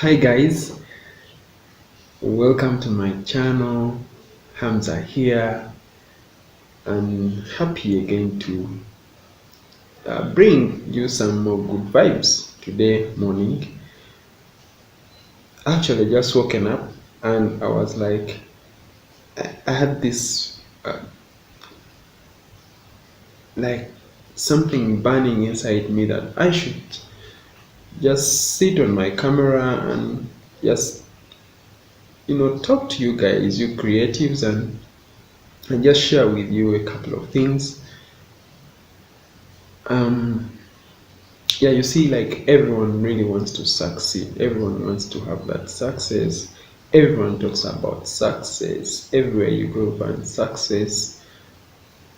Hi guys, welcome to my channel. Hamza here, and happy again to bring you some more good vibes today morning. Actually, just woken up and I was like, I had this like something burning inside me that I should just sit on my camera and just talk to you guys, you creatives, and just share with you a couple of things. Um, yeah, you see, like everyone really wants to succeed, everyone wants to have that success, everyone talks about success everywhere you go, find success.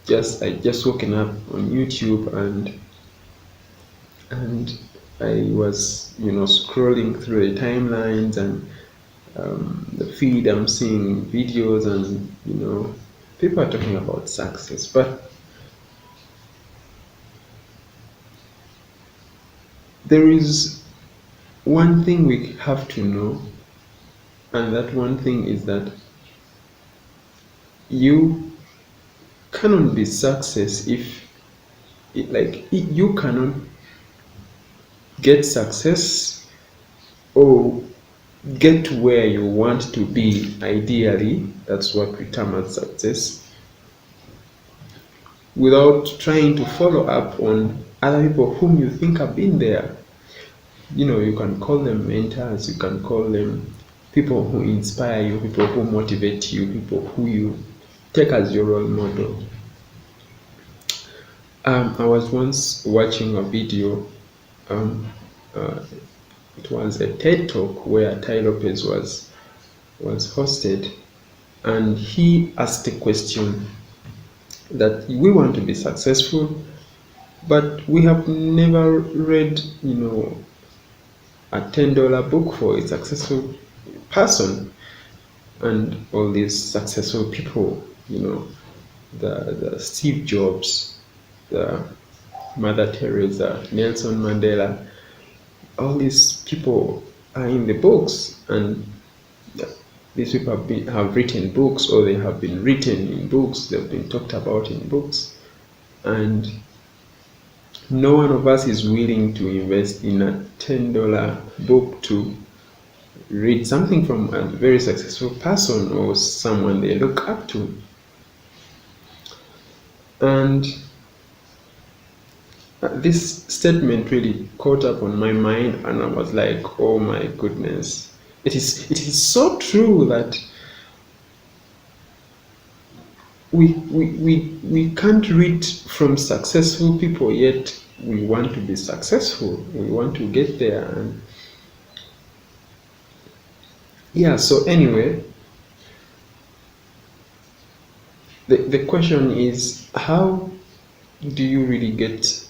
I just woken up on YouTube, and I was scrolling through the timelines, and the feed, I'm seeing videos, and people are talking about success, but there is one thing we have to know, and that one thing is that you cannot be success if you cannot get success or get to where you want to be. Ideally, that's what we term as success, without trying to follow up on other people whom you think have been there. You can call them mentors, you can call them people who inspire you, people who motivate you, people who you take as your role model. I was once watching a video. um, uh, It was a TED talk where Tai Lopez was hosted, and he asked a question that we want to be successful, but we have never read, a $10 book for a successful person, and all these successful people, the Steve Jobs, the Mother Teresa, Nelson Mandela, all these people are in the books, and these people have written books, or they have been written in books, they've been talked about in books, and no one of us is willing to invest in a $10 book to read something from a very successful person or someone they look up to. And this statement really caught up on my mind, and I was like, oh my goodness, it is so true that we can't read from successful people, yet we want to be successful, we want to get there. And yeah, so anyway, the question is, how do you really get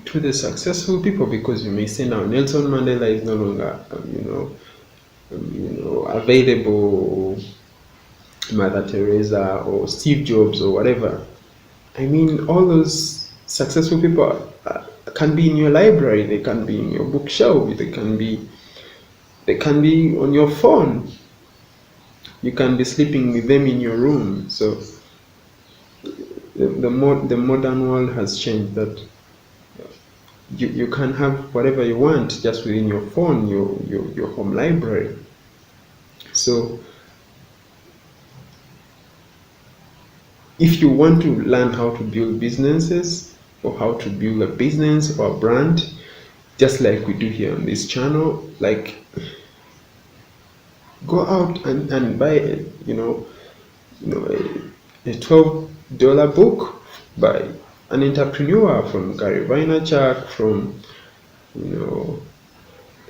to the successful people? Because you may say now Nelson Mandela is no longer available, Mother Teresa or Steve Jobs or whatever. I mean, all those successful people can be in your library, they can be in your bookshelf, they can be on your phone. You can be sleeping with them in your room. So the modern world has changed that you can have whatever you want just within your phone, your home library. So if you want to learn how to build businesses, or how to build a business or a brand, just like we do here on this channel, like, go out and buy a $12 book by an entrepreneur, from Gary Vaynerchuk, from you know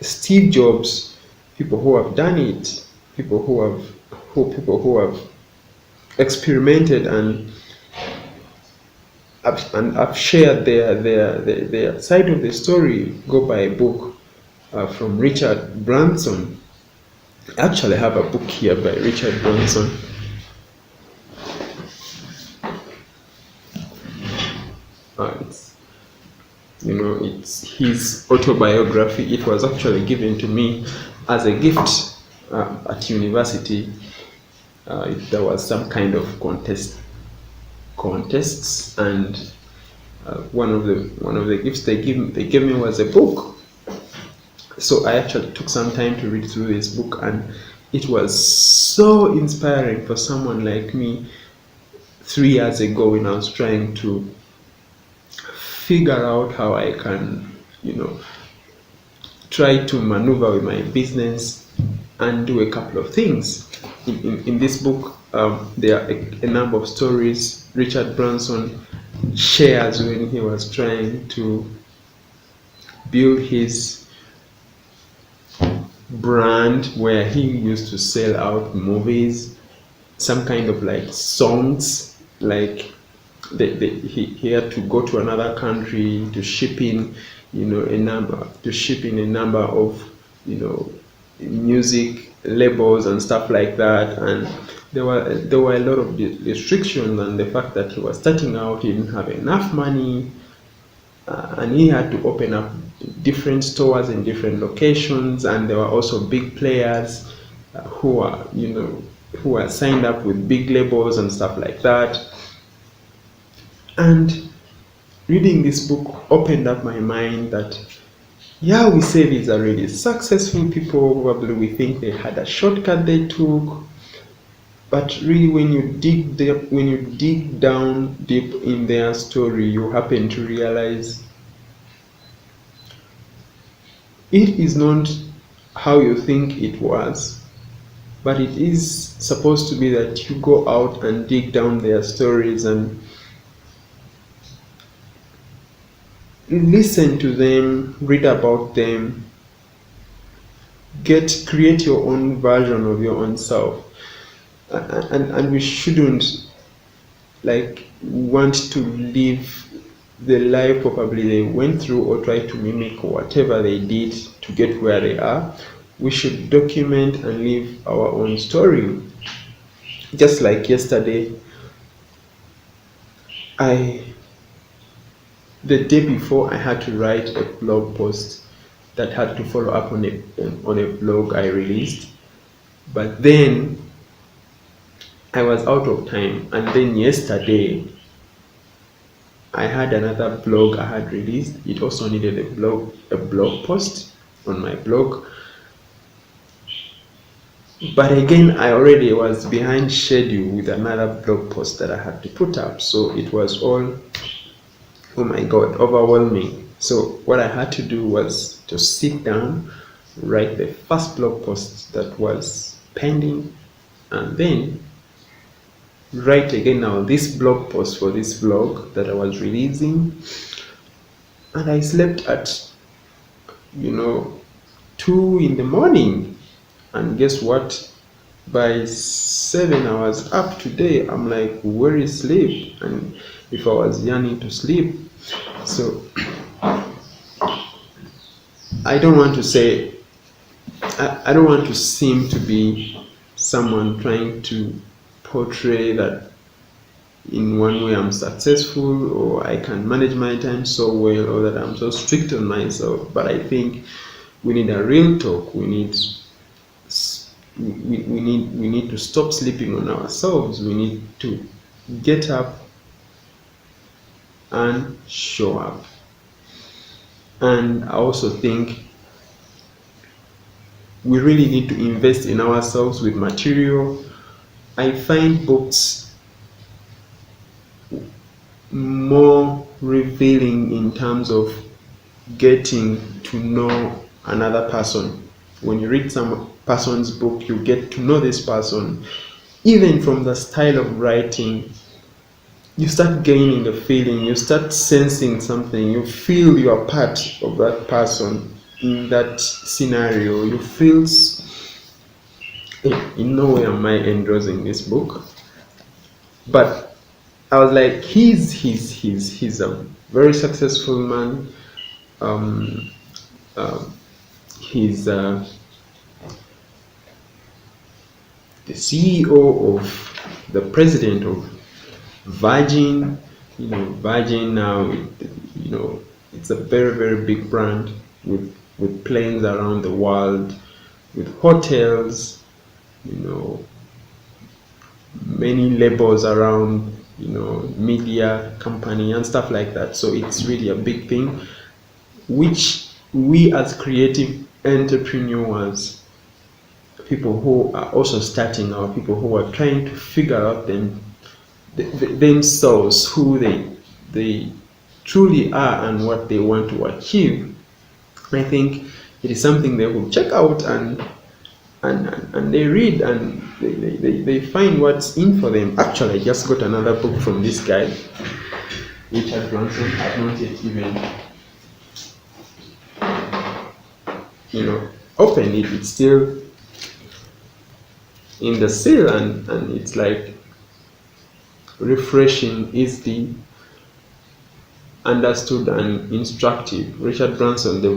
Steve Jobs, people who have done it, people who have experimented and have shared their side of the story. Go buy a book from Richard Branson. I actually have a book here by Richard Branson. It's It's his autobiography. It was actually given to me as a gift at university. There was some kind of contests, and one of the gifts they gave me was a book. So I actually took some time to read through this book, and it was so inspiring for someone like me 3 years ago when I was trying to figure out how I can, try to maneuver with my business and do a couple of things. In this book, there are a number of stories Richard Branson shares when he was trying to build his brand, where he used to sell out movies, some kind of like songs, like he had to go to another country to ship in, a number of, music labels and stuff like that. And there were a lot of restrictions, and the fact that he was starting out, he didn't have enough money, and he had to open up different stores in different locations. And there were also big players who are signed up with big labels and stuff like that. And reading this book opened up my mind that, yeah, we say these are really successful people. Probably we think they had a shortcut they took, but really, when you dig down deep in their story, you happen to realize it is not how you think it was, but it is supposed to be that you go out and dig down their stories and listen to them, read about them, create your own version of your own self. And we shouldn't like want to live the life probably they went through, or try to mimic whatever they did to get where they are. We should document and live our own story. Just like yesterday, the day before, I had to write a blog post that had to follow up on a blog I released. But then I was out of time, and then yesterday I had another blog I had released. It also needed a blog post on my blog. But again, I already was behind schedule with another blog post that I had to put up. So it was all, oh my God, overwhelming. So what I had to do was to sit down, write the first blog post that was pending, and then write again now this blog post for this blog that I was releasing. And I slept at 2 in the morning, and guess what, by 7 hours up today, I'm like, where is sleep? And if I was yearning to sleep. So I don't want to say, I don't want to seem to be someone trying to portray that in one way I'm successful, or I can manage my time so well, or that I'm so strict on myself. But I think we need a real talk. We need to stop sleeping on ourselves. We need to get up and show up. And I also think we really need to invest in ourselves with material. I find books more revealing in terms of getting to know another person. When you read some person's book, you get to know this person. Even from the style of writing, you start gaining a feeling, you start sensing something, you feel you are part of that person in that scenario. You feel, in no way am I endorsing this book, but I was like, he's a very successful man. He's the CEO of the president of Virgin. Virgin now, It's a very, very big brand with planes around the world, with hotels, you know, many labels around, media company and stuff like that. So it's really a big thing, which we as creative entrepreneurs, people who are also starting out, people who are trying to figure out themselves, who they truly are and what they want to achieve, I think it is something they will check out and they read and they find what's in for them. Actually, I just got another book from this guy, Richard Branson. I've not yet even, opened it. It's still in the seal, and it's like refreshing, easy, understood, and instructive. Richard Branson, the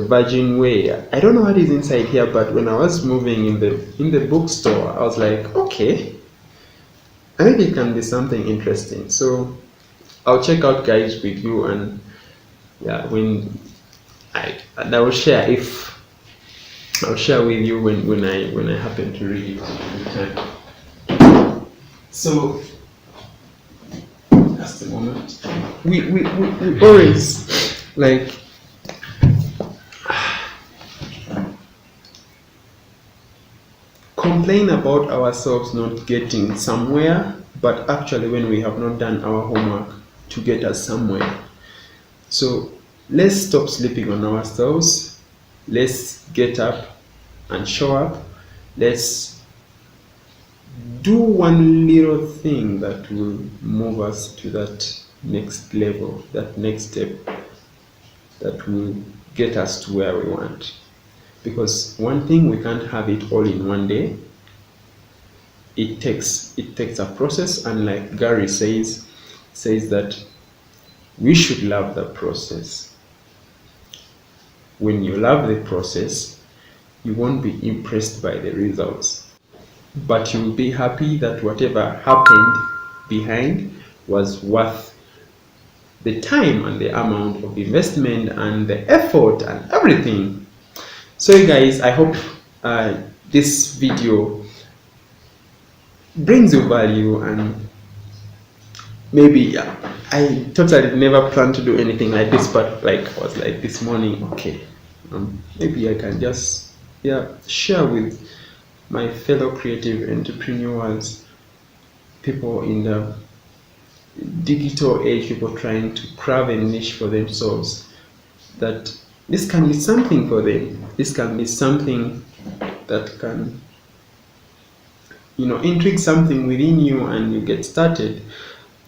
Virgin Way. I don't know what is inside here, but when I was moving in the bookstore, I was like, okay, I think it can be something interesting. So I'll check out, guys, with you, and yeah, when I will share, if I'll share with you when I happen to read it. So just a moment. We always like complain about ourselves not getting somewhere, but actually when we have not done our homework to get us somewhere. So let's stop sleeping on ourselves. Let's get up and show up. Let's do one little thing that will move us to that next level, that next step, that will get us to where we want. Because one thing, we can't have it all in one day. It takes a process, and like Gary says that we should love the process. When you love the process, you won't be impressed by the results, but you'll be happy that whatever happened behind was worth the time and the amount of investment and the effort and everything. So guys, I hope this video brings you value, and maybe I totally never planned to do anything like this, but like I was like this morning, okay, maybe I can just share with my fellow creative entrepreneurs, people in the digital age, people trying to carve a niche for themselves, that this can be something for them. This can be something that can, intrigue something within you, and you get started.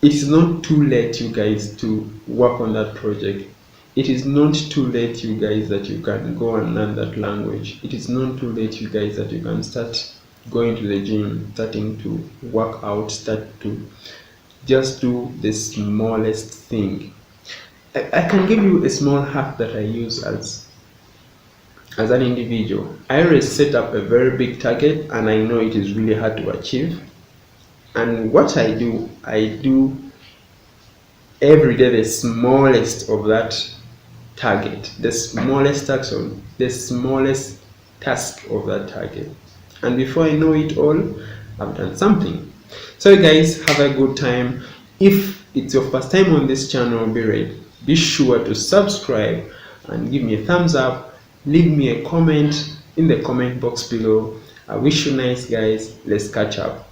It is not too late, you guys, to work on that project. It is not too late, you guys, that you can go and learn that language. It is not too late, you guys, that you can start going to the gym, starting to work out, start to just do the smallest thing. I can give you a small hack that I use as an individual. I always set up a very big target, and I know it is really hard to achieve. And what I do every day the smallest of that target, the smallest task of that target. And before I know it all, I've done something. So guys, have a good time. If it's your first time on this channel, be sure to subscribe and give me a thumbs up. Leave me a comment in the comment box below. I wish you nice, guys. Let's catch up.